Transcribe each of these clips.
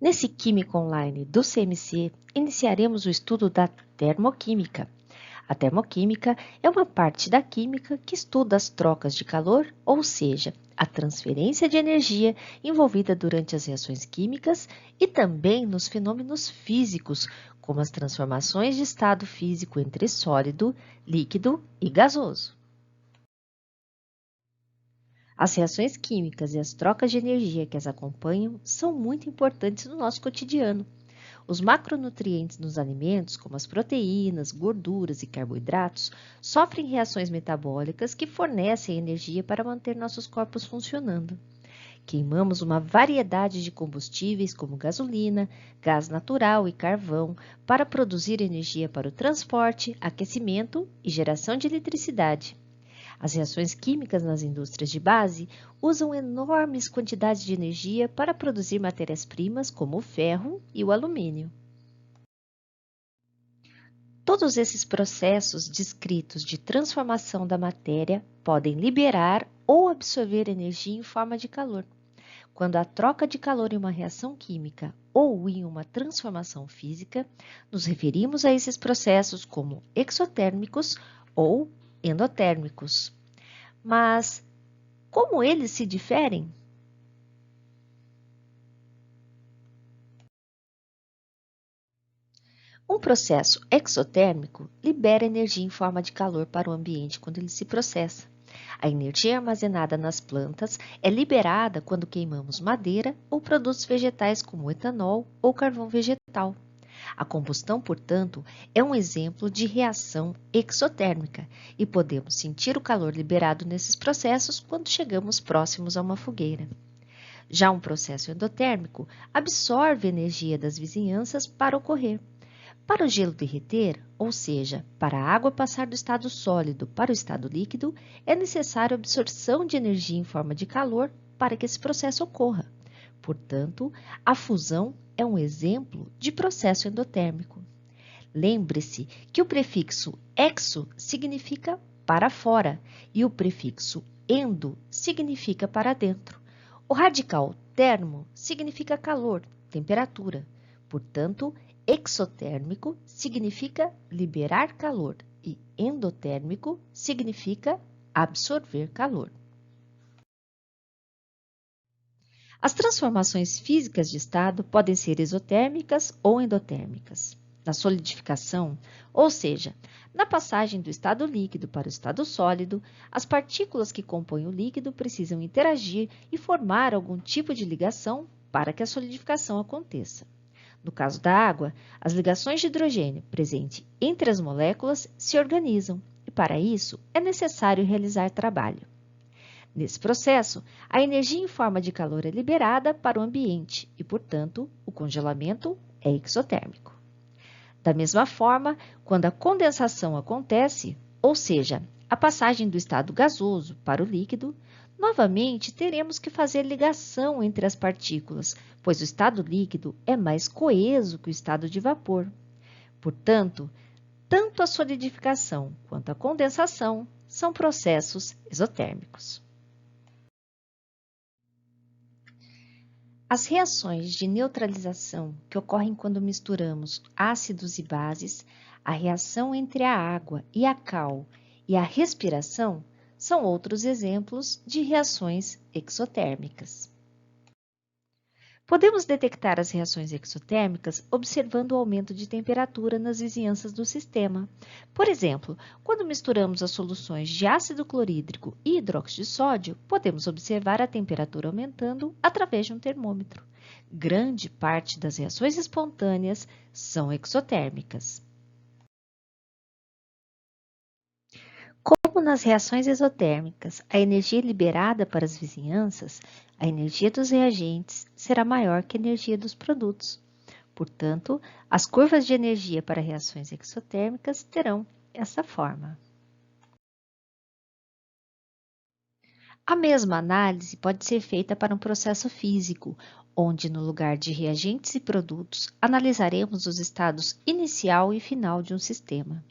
Nesse Química Online do CMC, iniciaremos o estudo da termoquímica. A termoquímica é uma parte da química que estuda as trocas de calor, ou seja, a transferência de energia envolvida durante as reações químicas e também nos fenômenos físicos, como as transformações de estado físico entre sólido, líquido e gasoso. As reações químicas e as trocas de energia que as acompanham são muito importantes no nosso cotidiano. Os macronutrientes nos alimentos, como as proteínas, gorduras e carboidratos, sofrem reações metabólicas que fornecem energia para manter nossos corpos funcionando. Queimamos uma variedade de combustíveis como gasolina, gás natural e carvão para produzir energia para o transporte, aquecimento e geração de eletricidade. As reações químicas nas indústrias de base usam enormes quantidades de energia para produzir matérias-primas como o ferro e o alumínio. Todos esses processos descritos de transformação da matéria podem liberar ou absorver energia em forma de calor. Quando há troca de calor em uma reação química ou em uma transformação física, nos referimos a esses processos como exotérmicos ou endotérmicos. Mas como eles se diferem? Um processo exotérmico libera energia em forma de calor para o ambiente quando ele se processa. A energia armazenada nas plantas é liberada quando queimamos madeira ou produtos vegetais como etanol ou carvão vegetal. A combustão, portanto, é um exemplo de reação exotérmica e podemos sentir o calor liberado nesses processos quando chegamos próximos a uma fogueira. Já um processo endotérmico absorve energia das vizinhanças para ocorrer. Para o gelo derreter, ou seja, para a água passar do estado sólido para o estado líquido, é necessário a absorção de energia em forma de calor para que esse processo ocorra. Portanto, a fusão é um exemplo de processo endotérmico. Lembre-se que o prefixo exo significa para fora e o prefixo endo significa para dentro. O radical termo significa calor, temperatura. Portanto, exotérmico significa liberar calor e endotérmico significa absorver calor. As transformações físicas de estado podem ser exotérmicas ou endotérmicas. Na solidificação, ou seja, na passagem do estado líquido para o estado sólido, as partículas que compõem o líquido precisam interagir e formar algum tipo de ligação para que a solidificação aconteça. No caso da água, as ligações de hidrogênio presentes entre as moléculas se organizam e, para isso, é necessário realizar trabalho. Nesse processo, a energia em forma de calor é liberada para o ambiente e, portanto, o congelamento é exotérmico. Da mesma forma, quando a condensação acontece, ou seja, a passagem do estado gasoso para o líquido, novamente teremos que fazer ligação entre as partículas, pois o estado líquido é mais coeso que o estado de vapor. Portanto, tanto a solidificação quanto a condensação são processos exotérmicos. As reações de neutralização que ocorrem quando misturamos ácidos e bases, a reação entre a água e a cal e a respiração são outros exemplos de reações exotérmicas. Podemos detectar as reações exotérmicas observando o aumento de temperatura nas vizinhanças do sistema. Por exemplo, quando misturamos as soluções de ácido clorídrico e hidróxido de sódio, podemos observar a temperatura aumentando através de um termômetro. Grande parte das reações espontâneas são exotérmicas. Como nas reações exotérmicas, a energia liberada para as vizinhanças, a energia dos reagentes será maior que a energia dos produtos. Portanto, as curvas de energia para reações exotérmicas terão essa forma. A mesma análise pode ser feita para um processo físico, onde, no lugar de reagentes e produtos, analisaremos os estados inicial e final de um sistema.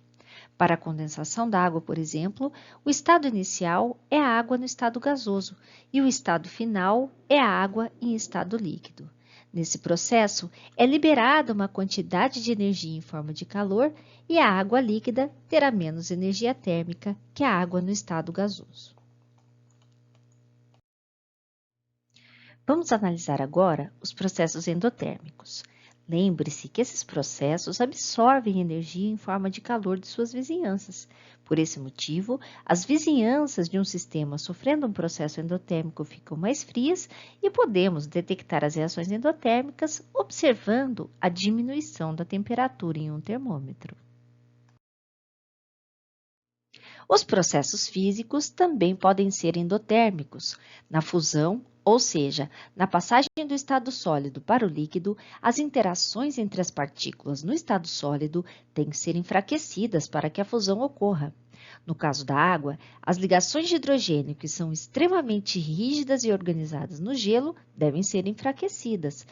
Para a condensação da água, por exemplo, o estado inicial é a água no estado gasoso e o estado final é a água em estado líquido. Nesse processo, é liberada uma quantidade de energia em forma de calor e a água líquida terá menos energia térmica que a água no estado gasoso. Vamos analisar agora os processos endotérmicos. Lembre-se que esses processos absorvem energia em forma de calor de suas vizinhanças. Por esse motivo, as vizinhanças de um sistema sofrendo um processo endotérmico ficam mais frias e podemos detectar as reações endotérmicas observando a diminuição da temperatura em um termômetro. Os processos físicos também podem ser endotérmicos. Na fusão, ou seja, na passagem do estado sólido para o líquido, as interações entre as partículas no estado sólido têm que ser enfraquecidas para que a fusão ocorra. No caso da água, as ligações de hidrogênio, que são extremamente rígidas e organizadas no gelo, devem ser enfraquecidas.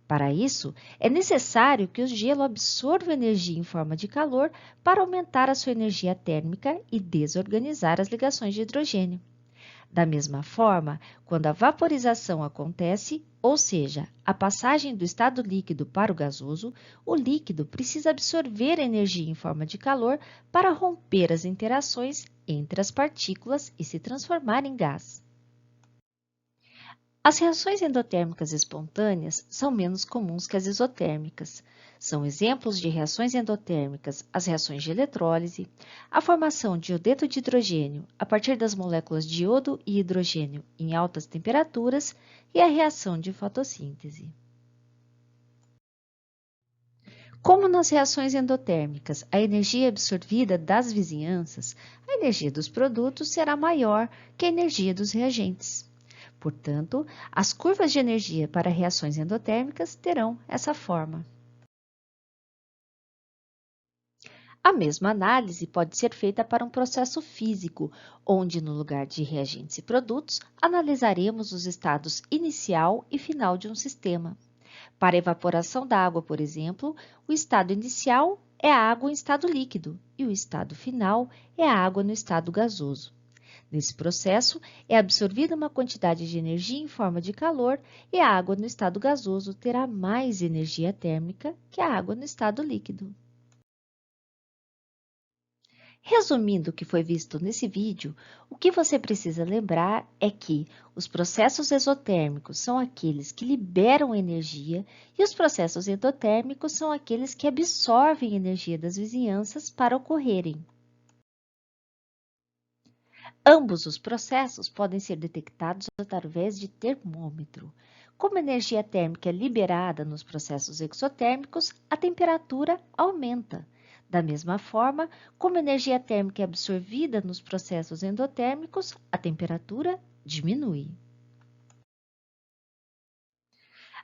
Para isso, é necessário que o gelo absorva energia em forma de calor para aumentar a sua energia térmica e desorganizar as ligações de hidrogênio. Da mesma forma, quando a vaporização acontece, ou seja, a passagem do estado líquido para o gasoso, o líquido precisa absorver energia em forma de calor para romper as interações entre as partículas e se transformar em gás. As reações endotérmicas espontâneas são menos comuns que as isotérmicas. São exemplos de reações endotérmicas as reações de eletrólise, a formação de iodeto de hidrogênio a partir das moléculas de iodo e hidrogênio em altas temperaturas e a reação de fotossíntese. Como nas reações endotérmicas a energia absorvida das vizinhanças, a energia dos produtos será maior que a energia dos reagentes. Portanto, as curvas de energia para reações endotérmicas terão essa forma. A mesma análise pode ser feita para um processo físico, onde, no lugar de reagentes e produtos, analisaremos os estados inicial e final de um sistema. Para a evaporação da água, por exemplo, o estado inicial é a água em estado líquido e o estado final é a água no estado gasoso. Nesse processo, é absorvida uma quantidade de energia em forma de calor e a água no estado gasoso terá mais energia térmica que a água no estado líquido. Resumindo o que foi visto nesse vídeo, o que você precisa lembrar é que os processos exotérmicos são aqueles que liberam energia e os processos endotérmicos são aqueles que absorvem energia das vizinhanças para ocorrerem. Ambos os processos podem ser detectados através de termômetro. Como a energia térmica é liberada nos processos exotérmicos, a temperatura aumenta. Da mesma forma, como a energia térmica é absorvida nos processos endotérmicos, a temperatura diminui.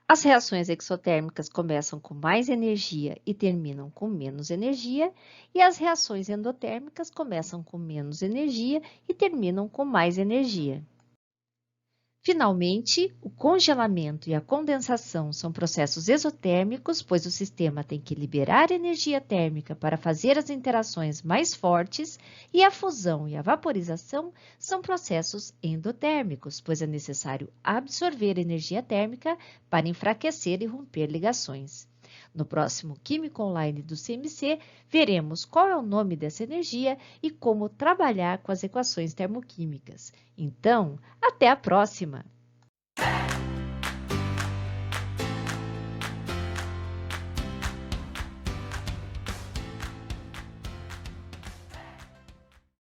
As reações exotérmicas começam com mais energia e terminam com menos energia, e as reações endotérmicas começam com menos energia e terminam com mais energia. Finalmente, o congelamento e a condensação são processos exotérmicos, pois o sistema tem que liberar energia térmica para fazer as interações mais fortes, e a fusão e a vaporização são processos endotérmicos, pois é necessário absorver energia térmica para enfraquecer e romper ligações. No próximo Química Online do CMC, veremos qual é o nome dessa energia e como trabalhar com as equações termoquímicas. Então, até a próxima!